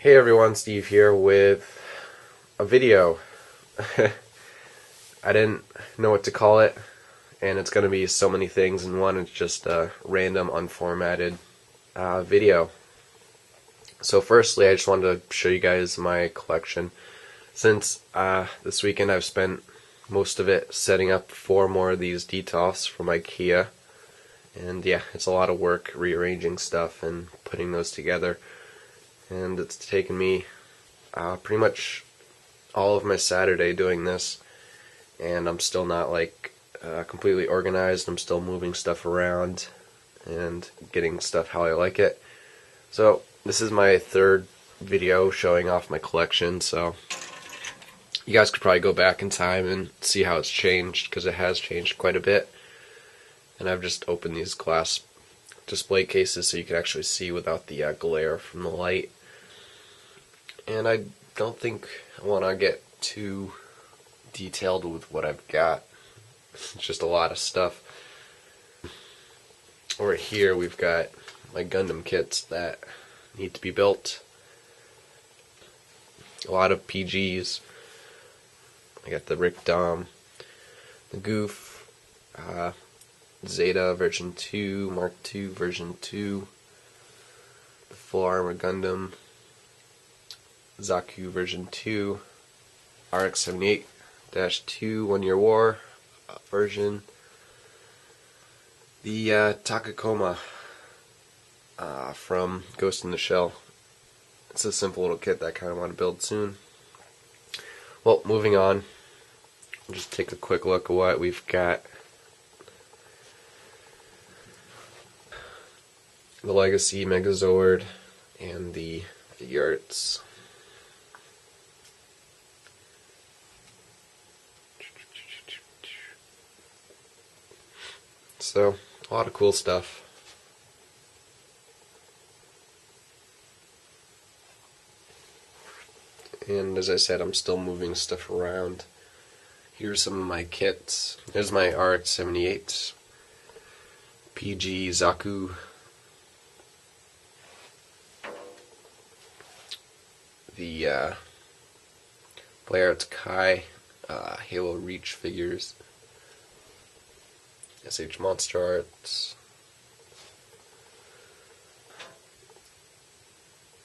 Hey everyone, Steve here with a video. I didn't know what to call it, and it's going to be so many things in one. It's just a random, unformatted video. So firstly, I just wanted to show you guys my collection. Since this weekend I've spent most of it setting up 4 more of these detofs from IKEA. And yeah, it's a lot of work rearranging stuff and putting those together. And it's taken me pretty much all of my Saturday doing this, and I'm still not completely organized. I'm still moving stuff around and getting stuff how I like it. So this is my 3rd video showing off my collection, so you guys could probably go back in time and see how it's changed, because it has changed quite a bit. And I've just opened these glass display cases so you can actually see without the glare from the light. And I don't think I want to get too detailed with what I've got. It's just a lot of stuff. Over here we've got my Gundam kits that need to be built. A lot of PGs. I got the Rick Dom, the Goof, Zeta version 2, Mark II version 2, the Full Armor Gundam, Zaku version 2, RX-78-2 One Year War version, the Takakoma from Ghost in the Shell. It's a simple little kit that I kind of want to build soon. Well, moving on, I'll just take a quick look at what we've got. The Legacy Megazord and the figure arts. So, a lot of cool stuff. And as I said, I'm still moving stuff around. Here's some of my kits. There's my RX-78 PG Zaku. The Blair Arts Kai Halo Reach figures. SH Monster Arts.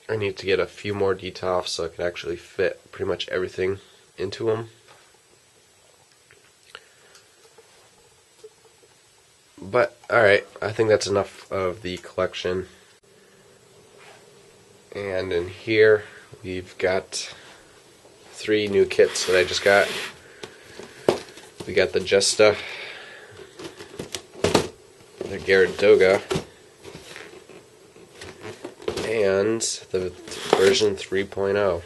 I need to get a few more detofs so I can actually fit pretty much everything into them. But alright, I think that's enough of the collection. And in here we've got 3 new kits that I just got. We got the Jesta, the Gyaradoga, and the version 3.0.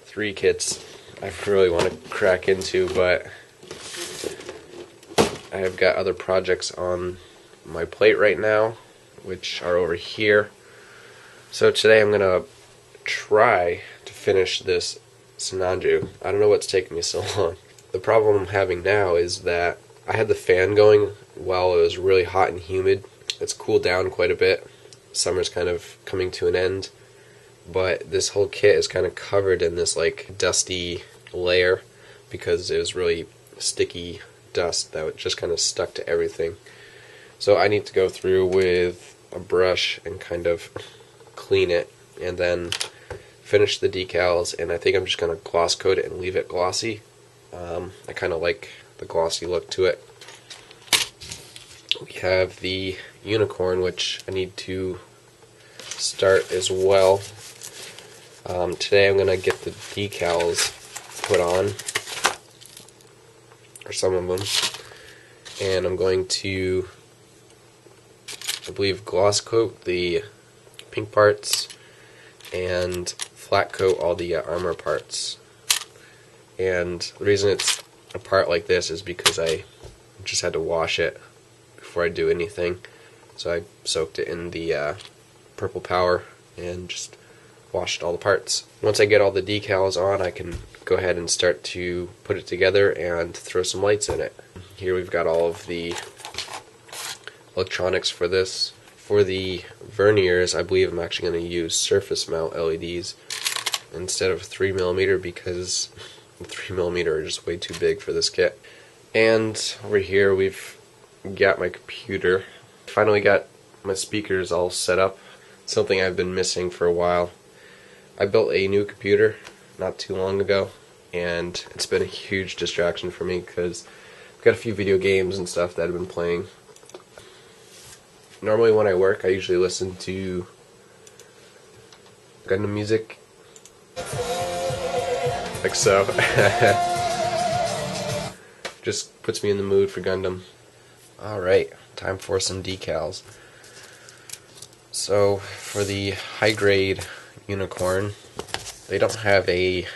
3 kits I really want to crack into, but I have got other projects on my plate right now, which are over here. So today I'm going to try to finish this Sinanju. I don't know what's taking me so long. The problem I'm having now is that I had the fan going while it was really hot and humid. It's cooled down quite a bit. Summer's kind of coming to an end, but this whole kit is kind of covered in this dusty layer because it was really sticky dust that just kind of stuck to everything. So I need to go through with a brush and kind of clean it and then finish the decals, and I think I'm just going to gloss coat it and leave it glossy. I kind of like the glossy look to it. We have the unicorn, which I need to start as well. Today I'm going to get the decals put on, or some of them, and I'm going to, I believe, gloss coat the pink parts and flat coat all the armor parts. And the reason it's a part like this is because I just had to wash it before I do anything. So I soaked it in the purple power and just washed all the parts. Once I get all the decals on, I can go ahead and start to put it together and throw some lights in it. Here we've got all of the electronics for this. for the verniers, I believe I'm actually going to use surface mount LEDs instead of 3mm because 3mm are just way too big for this kit. And over here we've got my computer. Finally got my speakers all set up, something I've been missing for a while. I built a new computer not too long ago, and it's been a huge distraction for me because I've got a few video games and stuff that I've been playing. Normally when I work, I usually listen to Gundam music, like so. Just puts me in the mood for Gundam. Alright, time for some decals. So, for the high grade Unicorn, they don't have a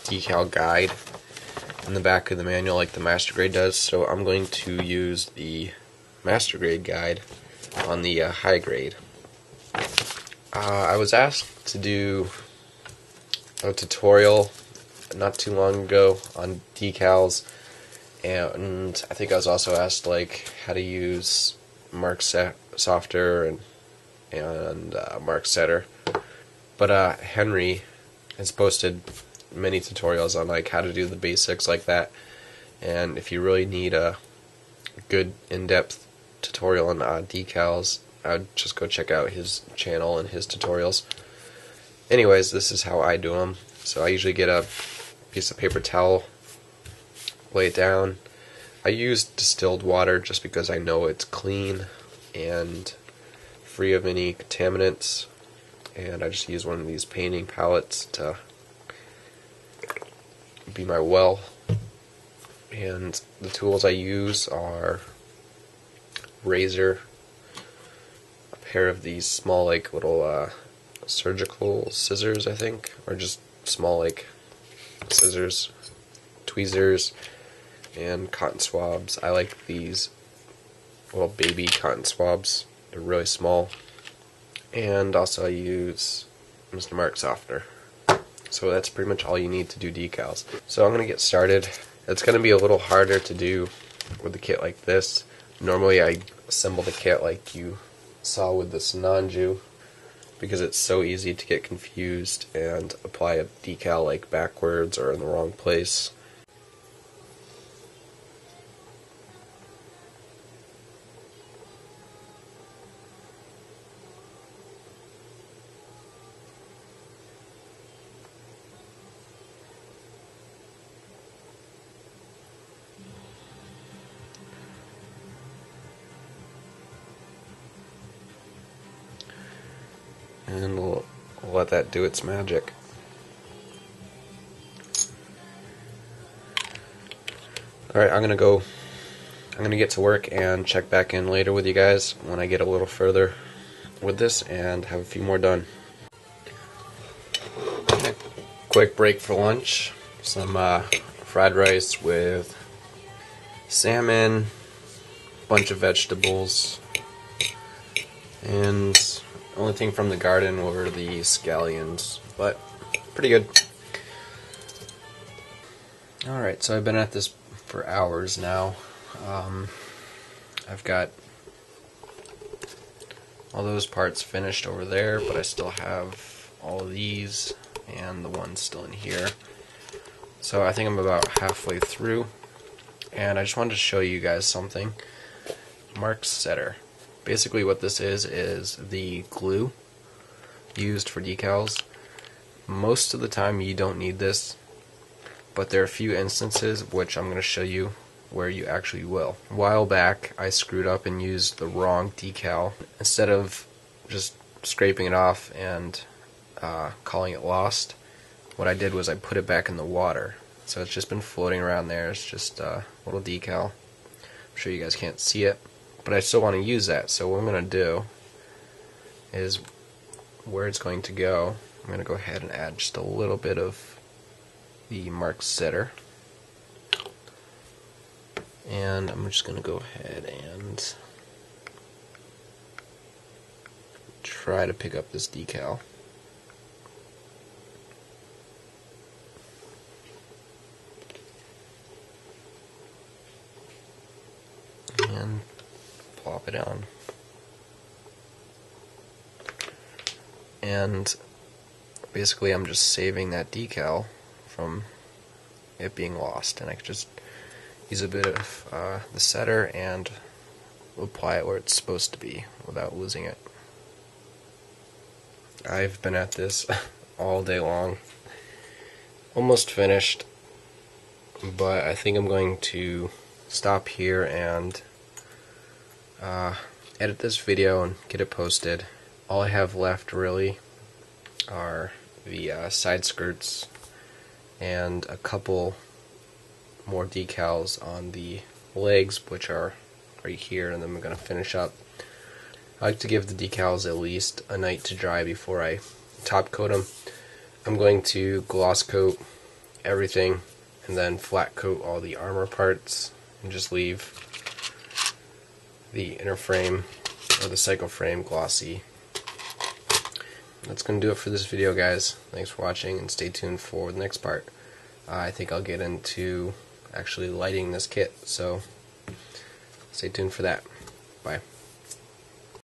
decal guide in the back of the manual like the Master Grade does, so I'm going to use the Master Grade guide on the high grade. I was asked to do a tutorial not too long ago on decals, and I think I was also asked like how to use Mark Softer and Mark Setter. But Henry has posted many tutorials on like how to do the basics like that, and if you really need a good in-depth tutorial on decals, I'd just go check out his channel and his tutorials. Anyways, this is how I do them. So I usually get a piece of paper towel, lay it down. I use distilled water just because I know it's clean and free of any contaminants, and I just use one of these painting palettes to be my well. And the tools I use are razor, a pair of these small like little surgical scissors, I think, or just small like scissors, tweezers, and cotton swabs. I like these little baby cotton swabs. They're really small. And also I use Mr. Mark Softener. So that's pretty much all you need to do decals. So I'm going to get started. It's going to be a little harder to do with a kit like this. Normally I assemble the kit like you saw with the Sinanju, because it's so easy to get confused and apply a decal like backwards or in the wrong place. And we'll let that do its magic. Alright, I'm gonna get to work and check back in later with you guys when I get a little further with this and have a few more done. Quick break for lunch. Some fried rice with salmon, bunch of vegetables, and the only thing from the garden were the scallions, but pretty good. Alright, so I've been at this for hours now. I've got all those parts finished over there, but I still have all of these and the ones still in here. So I think I'm about halfway through, and I just wanted to show you guys something. Mark Setter. Basically what this is the glue used for decals. Most of the time you don't need this, but there are a few instances which I'm going to show you where you actually will. A while back I screwed up and used the wrong decal. Instead of just scraping it off and calling it lost, what I did was I put it back in the water. So it's just been floating around there. It's just a little decal. I'm sure you guys can't see it, but I still want to use that. So what I'm going to do is, where it's going to go, I'm going to go ahead and add just a little bit of the Mark Setter. And I'm just going to go ahead and try to pick up this decal. And plop it on. and basically I'm just saving that decal from it being lost, and I could just use a bit of the setter and apply it where it's supposed to be without losing it. I've been at this all day long, almost finished, but I think I'm going to stop here and edit this video and get it posted. All I have left really are the side skirts and a couple more decals on the legs, which are right here, and then I'm going to finish up. I like to give the decals at least a night to dry before I top coat them. I'm going to gloss coat everything and then flat coat all the armor parts and just leave the inner frame or the cycle frame glossy. That's going to do it for this video, guys. Thanks for watching, and stay tuned for the next part. I think I'll get into actually lighting this kit, so stay tuned for that. Bye.